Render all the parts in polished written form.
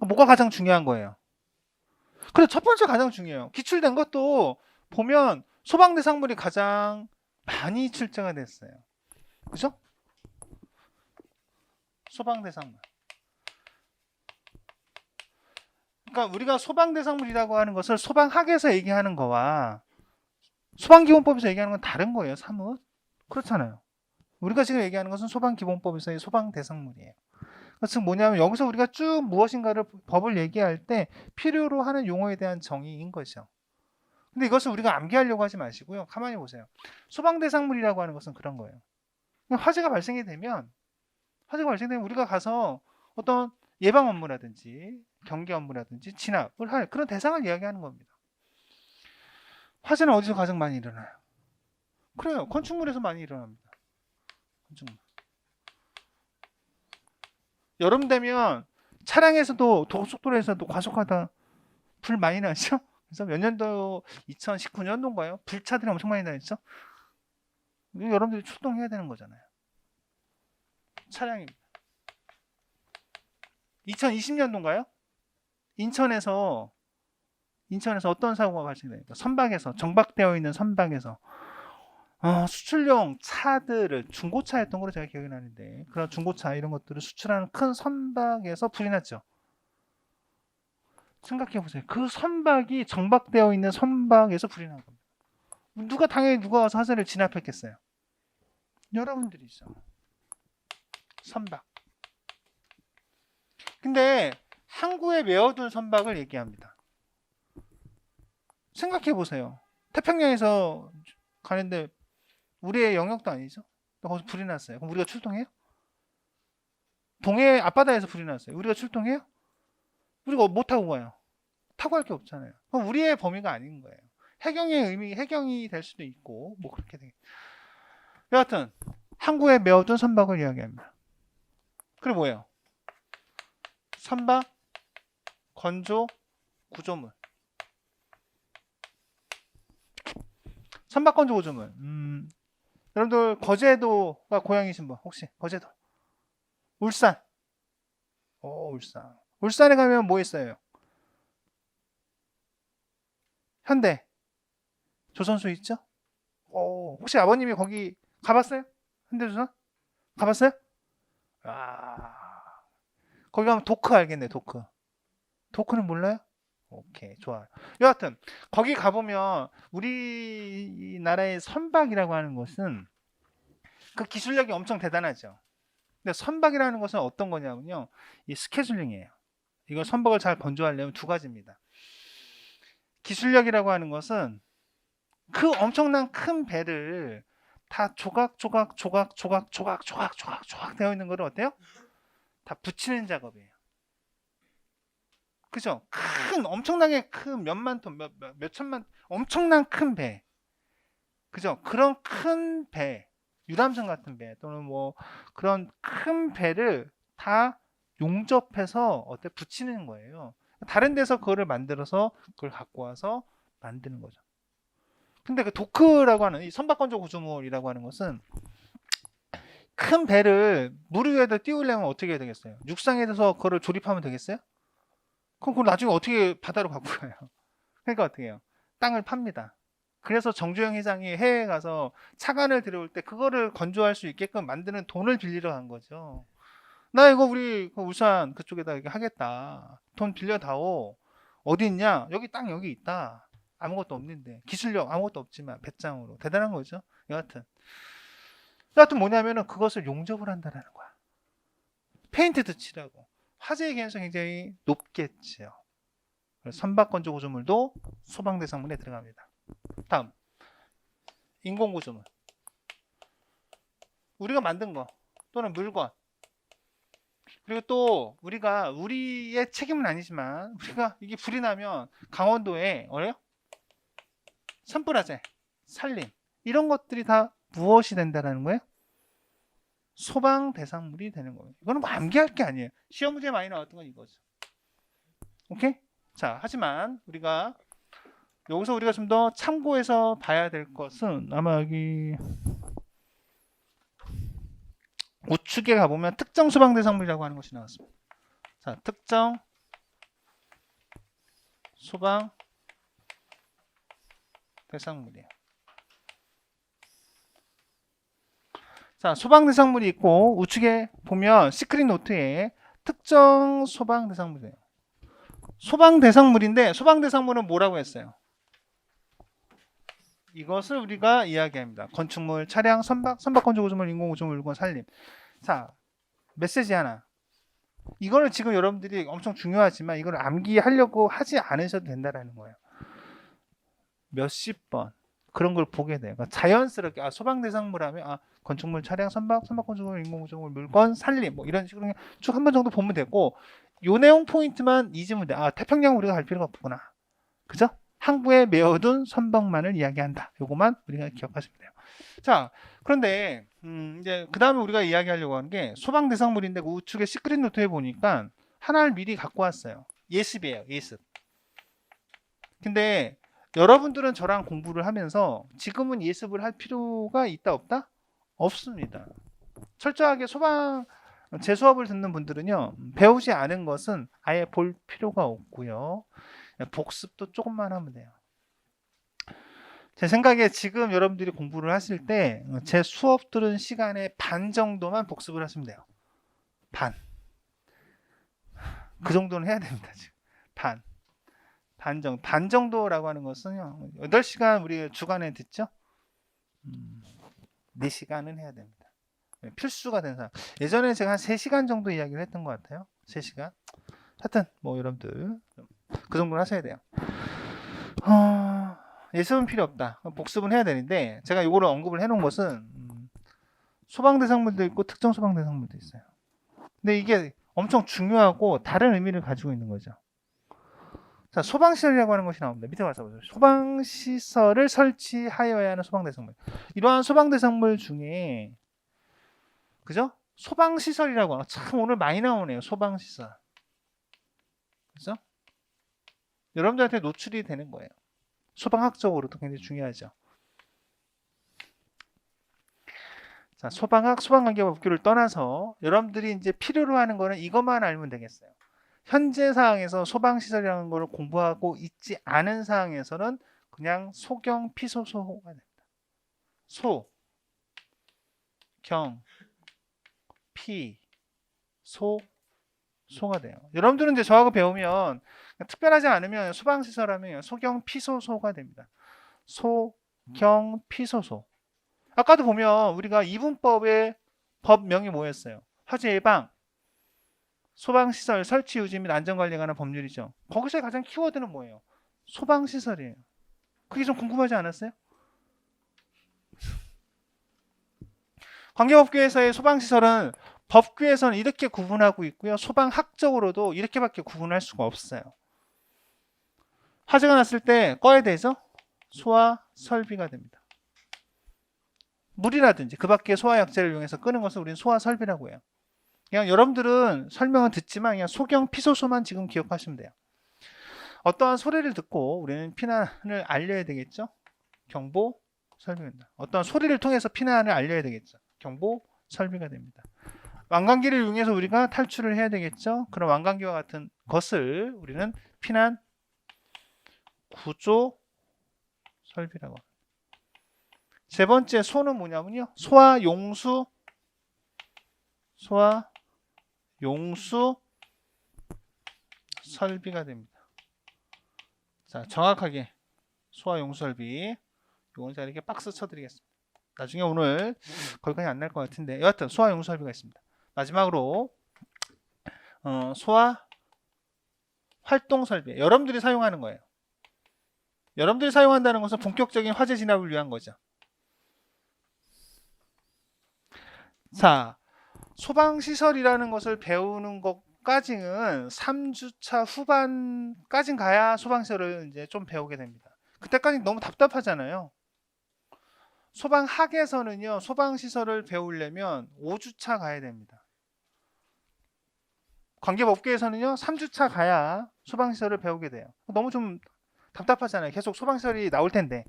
뭐가 가장 중요한 거예요? 그래, 첫 번째 가장 중요해요. 기출된 것도 보면 소방대상물이 가장 많이 출제가 됐어요. 그죠? 소방대상물. 그러니까 우리가 소방대상물이라고 하는 것을 소방학에서 얘기하는 거와 소방기본법에서 얘기하는 건 다른 거예요, 사뭇. 그렇잖아요. 우리가 지금 얘기하는 것은 소방기본법에서의 소방대상물이에요. 즉 뭐냐면 여기서 우리가 쭉 무엇인가를 법을 얘기할 때 필요로 하는 용어에 대한 정의인 거죠. 근데 이것을 우리가 암기하려고 하지 마시고요. 가만히 보세요. 소방대상물이라고 하는 것은 그런 거예요. 화재가 발생되면 우리가 가서 어떤 예방 업무라든지 경계 업무라든지 진압을 할 그런 대상을 이야기하는 겁니다. 화재는 어디서 가장 많이 일어나요? 그래요. 건축물에서 많이 일어납니다. 건축물. 여름 되면 차량에서도 고속도로에서도 과속하다 불 많이 나죠? 그래서 몇 년도 2019년도인가요? 불차들이 엄청 많이 나죠? 여러분들이 출동해야 되는 거잖아요. 차량입니다. 2020년도인가요? 인천에서 어떤 사고가 발생됩니까? 선박에서 정박되어 있는 선박에서 수출용 차들을 중고차였던 걸로 제가 기억이 나는데 그런 중고차 이런 것들을 수출하는 큰 선박에서 불이 났죠. 생각해 보세요. 그 선박이 정박되어 있는 선박에서 불이 난 겁니다. 당연히 누가 와서 화재를 진압했겠어요? 여러분들이죠. 선박. 근데 항구에 메어둔 선박을 얘기합니다. 생각해 보세요. 태평양에서 가는데 우리의 영역도 아니죠? 거기서 불이 났어요. 그럼 우리가 출동해요? 동해 앞바다에서 불이 났어요. 우리가 출동해요? 우리가 못 타고 가요. 타고 할 게 없잖아요. 그럼 우리의 범위가 아닌 거예요. 해경이 될 수도 있고, 뭐 그렇게 되겠죠. 여하튼, 항구에 메어둔 선박을 이야기합니다. 그리고 뭐예요? 선박, 건조, 구조물. 선박, 건조, 구조물. 여러분들, 거제도가 고향이신 분, 혹시? 거제도. 울산. 울산. 울산에 가면 뭐 있어요? 현대. 조선소 있죠? 혹시 아버님이 거기 가봤어요? 현대조선? 가봤어요? 아, 거기 가면 도크 알겠네, 도크. 도크는 몰라요? 오케이, 좋아요. 여하튼, 거기 가보면 우리나라의 선박이라고 하는 것은 그 기술력이 엄청 대단하죠. 근데 선박이라는 것은 어떤 거냐면요. 이 스케줄링이에요. 이거 선박을 잘 건조하려면 두 가지입니다. 기술력이라고 하는 것은 그 엄청난 큰 배를 다 조각 되어 있는 거를 어때요? 다 붙이는 작업이에요. 그죠? 엄청나게 큰 몇만 톤, 몇 천만, 엄청난 큰 배. 그죠? 그런 큰 배, 유람선 같은 배, 또는 뭐 그런 큰 배를 다 용접해서 붙이는 거예요. 다른 데서 그거를 만들어서 그걸 갖고 와서 만드는 거죠. 근데 그 도크라고 하는 이 선박건조 구조물이라고 하는 것은 큰 배를 물 위에다 띄우려면 어떻게 해야 되겠어요? 육상에서 그거를 조립하면 되겠어요? 그럼 그걸 나중에 어떻게 바다로 갖고 가요? 그러니까 어떻게 해요? 땅을 팝니다. 그래서 정주영 회장이 해외에 가서 차관을 들여올 때 그거를 건조할 수 있게끔 만드는 돈을 빌리러 간 거죠. 나 이거 우리 울산 그쪽에다 이렇게 하겠다. 돈 빌려다오. 어디 있냐? 여기 땅 여기 있다. 아무것도 없는데 기술력 아무것도 없지만 배짱으로 대단한 거죠. 여하튼 뭐냐면은 그것을 용접을 한다는 거야. 페인트도 칠하고 화재의 개연성이 굉장히 높겠죠. 선박 건조 구조물도 소방 대상물에 들어갑니다. 다음 인공 구조물. 우리가 만든 거 또는 물건. 그리고 또 우리의 책임은 아니지만 우리가 이게 불이 나면 강원도에 산불화재, 산림 이런 것들이 다 무엇이 된다는 거예요? 소방 대상물이 되는 거예요. 이거는 뭐 암기할 게 아니에요. 시험 문제 많이 나왔던 건 이거죠. 오케이? 자, 하지만 여기서 우리가 좀 더 참고해서 봐야 될 것은 아마 여기 우측에 가보면 특정 소방 대상물이라고 하는 것이 나왔습니다. 자, 특정 소방 대상물이에요. 자, 소방 대상물이 있고 우측에 보면 시크릿 노트에 특정 소방 대상물이에요. 소방 대상물인데 소방 대상물은 뭐라고 했어요? 이것을 우리가 이야기합니다. 건축물, 차량, 선박 건조 구조물, 인공 구조물, 물건, 산림. 자, 메시지 하나. 이거는 지금 여러분들이 엄청 중요하지만 이걸 암기하려고 하지 않으셔도 된다라는 거예요. 몇십 번 그런 걸 보게 돼요. 그러니까 자연스럽게 소방 대상물 하면 건축물, 차량, 선박 건조물, 인공 구조물, 물건, 산림 뭐 이런 식으로 쭉 한 번 정도 보면 되고 요 내용 포인트만 잊으면 돼. 태평양 우리가 갈 필요가 없구나. 그죠? 항구에 메어둔 선박만을 이야기한다. 요거만 우리가 기억하시면 돼요. 자, 그런데 이제 그 다음에 우리가 이야기하려고 하는 게 소방 대상물인데 그 우측에 시크릿 노트에 보니까 하나를 미리 갖고 왔어요. 예습이에요. 예습. 근데 여러분들은 저랑 공부를 하면서 지금은 예습을 할 필요가 있다 없다? 없습니다. 철저하게 제 수업을 듣는 분들은요, 배우지 않은 것은 아예 볼 필요가 없고요. 복습도 조금만 하면 돼요. 제 생각에 지금 여러분들이 공부를 하실 때 제 수업 들은 시간의 반 정도만 복습을 하시면 돼요. 반. 그 정도는 해야 됩니다. 지금. 반 정도라고 하는 것은요. 8시간 우리 주간에 듣죠? 4시간은 해야 됩니다. 필수가 된 사람. 예전에 제가 한 3시간 정도 이야기를 했던 것 같아요. 3시간. 하여튼 뭐 여러분들 그 정도는 하셔야 돼요. 예습은 필요 없다. 복습은 해야 되는데 제가 이거를 언급을 해놓은 것은 소방 대상물도 있고 특정 소방 대상물도 있어요. 근데 이게 엄청 중요하고 다른 의미를 가지고 있는 거죠. 자, 소방시설이라고 하는 것이 나옵니다. 밑에 가서 보세요. 소방시설을 설치하여야 하는 소방대상물. 이러한 소방대상물 중에 그죠? 소방시설이라고 하는 참 오늘 많이 나오네요. 소방시설. 그죠? 여러분들한테 노출이 되는 거예요. 소방학적으로도 굉장히 중요하죠. 자, 소방학, 소방관계법규를 떠나서 여러분들이 이제 필요로 하는 거는 이것만 알면 되겠어요. 현재 사항에서 소방시설이라는 걸 공부하고 있지 않은 사항에서는 그냥 소경, 피소소가 됩니다. 소, 경, 피, 소가 돼요. 여러분들은 이제 저하고 배우면 특별하지 않으면 소방시설하면 소경, 피소소가 됩니다. 소, 경, 피소소. 아까도 보면 우리가 이분법의 법명이 뭐였어요? 화재 예방, 소방시설 설치 유지 및 안전관리에 관한 법률이죠. 거기서의 가장 키워드는 뭐예요? 소방시설이에요. 그게 좀 궁금하지 않았어요? 관계법규에서의 소방시설은 법규에서는 이렇게 구분하고 있고요. 소방학적으로도 이렇게밖에 구분할 수가 없어요. 화재가 났을 때 꺼야 되죠? 소화 설비가 됩니다. 물이라든지 그 밖에 소화약제를 이용해서 끄는 것을 우리는 소화 설비라고 해요. 그냥 여러분들은 설명은 듣지만 그냥 소경 피소소만 지금 기억하시면 돼요. 어떠한 소리를 듣고 우리는 피난을 알려야 되겠죠? 경보 설비입니다. 어떠한 소리를 통해서 피난을 알려야 되겠죠? 경보 설비가 됩니다. 왕관기를 이용해서 우리가 탈출을 해야 되겠죠? 그런 왕관기와 같은 것을 우리는 피난 구조 설비라고 합니다. 세 번째 소는 뭐냐면요. 소화 용수 설비가 됩니다. 자, 정확하게 소화 용수 설비. 이건 제가 이렇게 박스 쳐드리겠습니다. 나중에 오늘 거기까지 안 날 것 같은데 여하튼 소화 용수 설비가 있습니다. 마지막으로 소화 활동 설비. 여러분들이 사용하는 거예요. 여러분들이 사용한다는 것은 본격적인 화재 진압을 위한 거죠. 자, 소방시설이라는 것을 배우는 것까지는 3주차 후반까진 가야 소방시설을 이제 좀 배우게 됩니다. 그때까지 너무 답답하잖아요. 소방학에서는요, 소방시설을 배우려면 5주차 가야 됩니다. 관계법규에서는요, 3주차 가야 소방시설을 배우게 돼요. 너무 좀 답답하잖아요. 계속 소방시설이 나올 텐데.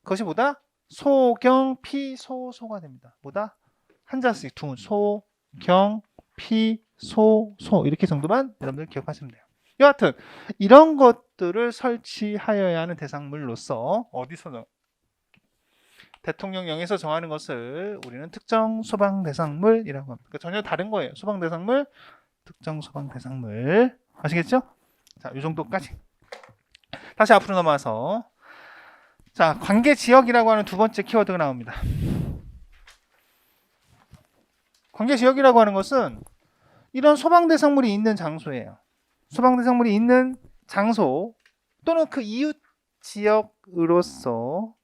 그것이 뭐다? 소경, 피, 소가 됩니다. 뭐다? 한자씩 소, 경, 피, 소 이렇게 정도만 여러분들 기억하시면 돼요. 여하튼 이런 것들을 설치하여야 하는 대상물로서 어디서 대통령령에서 정하는 것을 우리는 특정 소방 대상물이라고 합니다. 그러니까 전혀 다른 거예요. 소방 대상물, 특정 소방 대상물. 아시겠죠? 자, 이 정도까지. 다시 앞으로 넘어와서 자, 관계 지역이라고 하는 두 번째 키워드가 나옵니다. 관계 지역이라고 하는 것은 이런 소방 대상물이 있는 장소예요. 소방 대상물이 있는 장소 또는 그 이웃 지역으로서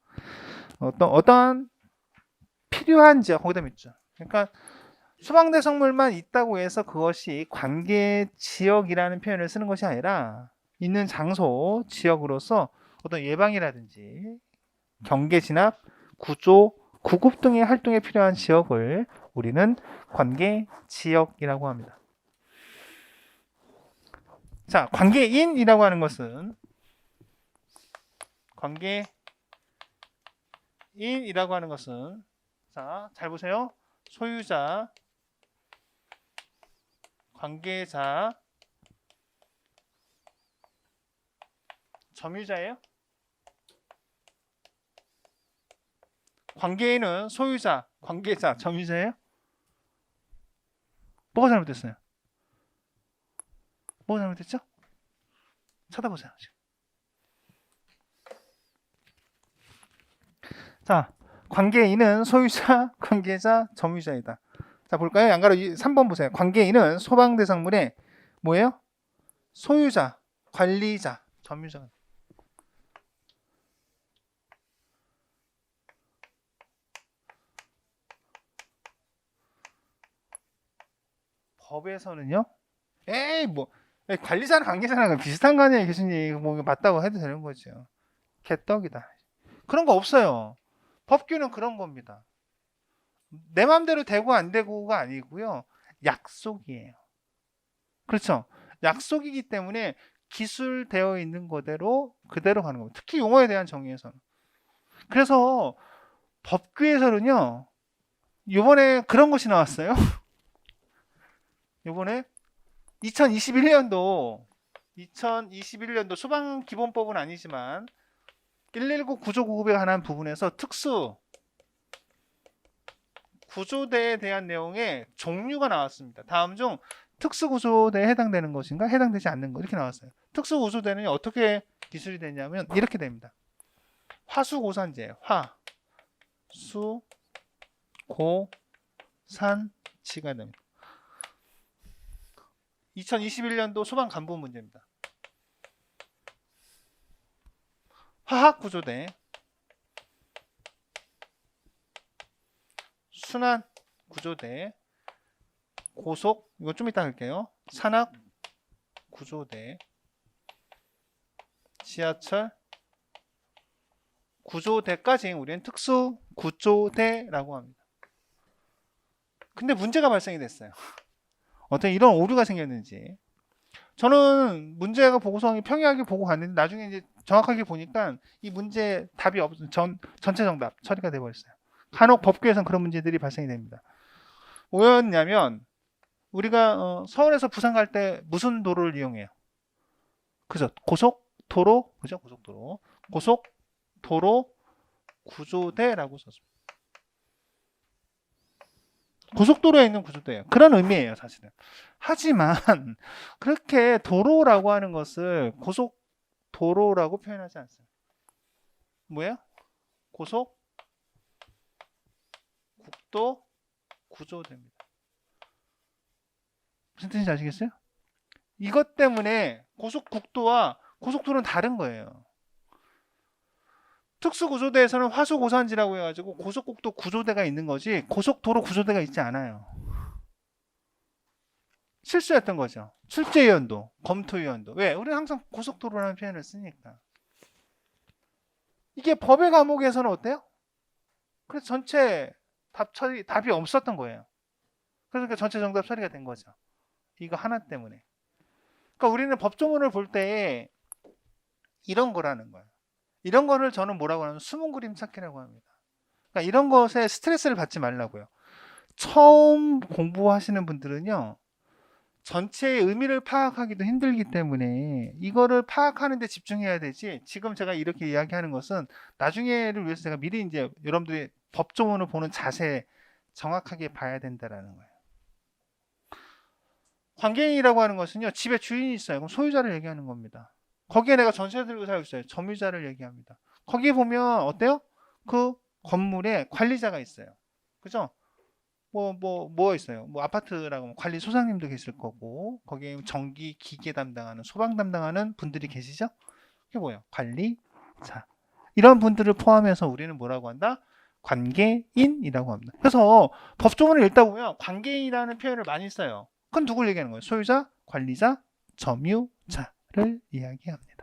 어떠한 필요한 지역 거기다 묻죠. 그러니까 소방 대상물만 있다고 해서 그것이 관계 지역이라는 표현을 쓰는 것이 아니라 있는 장소 지역으로서 어떤 예방이라든지 경계 진압, 구조, 구급 등의 활동에 필요한 지역을 우리는 관계 지역이라고 합니다. 자, 관계인이라고 하는 것은 자, 잘 보세요. 소유자, 관계자, 점유자예요. 관계인은 소유자, 관계자, 점유자예요. 뭐가 잘못됐어요? 뭐가 잘못됐죠? 쳐다보세요. 자, 관계인은 소유자, 관계자, 점유자이다. 자, 볼까요? 양가로 3번 보세요. 관계인은 소방 대상물의 뭐예요? 소유자, 관리자, 점유자. 법에서는요? 관리자는 관계자랑 비슷한 거 아니에요, 교수님. 뭐 맞다고 해도 되는 거죠. 개떡이다. 그런 거 없어요. 법규는 그런 겁니다. 내 마음대로 되고 안 되고가 아니고요. 약속이에요. 그렇죠? 약속이기 때문에 기술되어 있는 거대로 그대로 가는 겁니다. 특히 용어에 대한 정의에서는. 그래서 법규에서는요. 이번에 그런 것이 나왔어요. 이번에 2021년도 소방기본법은 아니지만 119 구조구급에 관한 부분에서 특수 구조대에 대한 내용의 종류가 나왔습니다. 다음 중 특수구조대에 해당되는 것인가 해당되지 않는 것 이렇게 나왔어요. 특수구조대는 어떻게 기술이 되냐면 이렇게 됩니다. 화수고산지예요. 화, 수, 고, 산, 지가 됩니다. 2021년도 소방 간부 문제입니다. 화학구조대, 순환구조대, 고속, 이거 좀 이따 할게요. 산악구조대, 지하철, 구조대까지 우리는 특수구조대라고 합니다. 근데 문제가 발생이 됐어요. 어떤 이런 오류가 생겼는지. 저는 문제가 보고서이 평이하게 보고 갔는데 나중에 이제 정확하게 보니까 이 문제 답이 전체 정답 처리가 돼버렸어요. 간혹 법규에서는 그런 문제들이 발생이 됩니다. 뭐였냐면 우리가 서울에서 부산 갈 때 무슨 도로를 이용해요? 그죠? 고속도로, 그죠? 고속도로, 고속도로 구조대라고 썼습니다. 고속도로에 있는 구조대예요. 그런 의미예요, 사실은. 하지만 그렇게 도로라고 하는 것을 고속도로라고 표현하지 않습니다. 뭐예요? 고속 국도 구조대입니다. 무슨 뜻인지 아시겠어요? 이것 때문에 고속국도와 고속도로는 다른 거예요. 특수구조대에서는 화수고산지라고 해가지고 고속국도 구조대가 있는 거지 고속도로 구조대가 있지 않아요. 실수였던 거죠. 출제위원도, 검토위원도. 왜? 우리는 항상 고속도로라는 표현을 쓰니까. 이게 법의 과목에서는 어때요? 그래서 전체 답이 없었던 거예요. 그래서 전체 정답 처리가 된 거죠. 이거 하나 때문에. 그러니까 우리는 법조문을 볼 때 이런 거라는 거예요. 이런 거를 저는 뭐라고 하냐면 숨은 그림 찾기라고 합니다. 그러니까 이런 것에 스트레스를 받지 말라고요. 처음 공부하시는 분들은요. 전체의 의미를 파악하기도 힘들기 때문에 이거를 파악하는 데 집중해야 되지. 지금 제가 이렇게 이야기하는 것은 나중에를 위해서 제가 미리 이제 여러분들이 법조문을 보는 자세 정확하게 봐야 된다라는 거예요. 관계인이라고 하는 것은요, 집에 주인이 있어요. 그럼 소유자를 얘기하는 겁니다. 거기에 내가 전세 들고 살고 있어요. 점유자를 얘기합니다. 거기에 보면 어때요? 그 건물에 관리자가 있어요. 그죠? 뭐 있어요? 뭐 아파트라고 하면 관리 소장님도 계실 거고, 거기에 전기 기계 담당하는, 소방 담당하는 분들이 계시죠? 그게 뭐예요? 관리자. 이런 분들을 포함해서 우리는 뭐라고 한다? 관계인이라고 합니다. 그래서 법조문을 읽다 보면 관계인이라는 표현을 많이 써요. 그건 누굴 얘기하는 거예요? 소유자, 관리자, 점유자를 이야기합니다.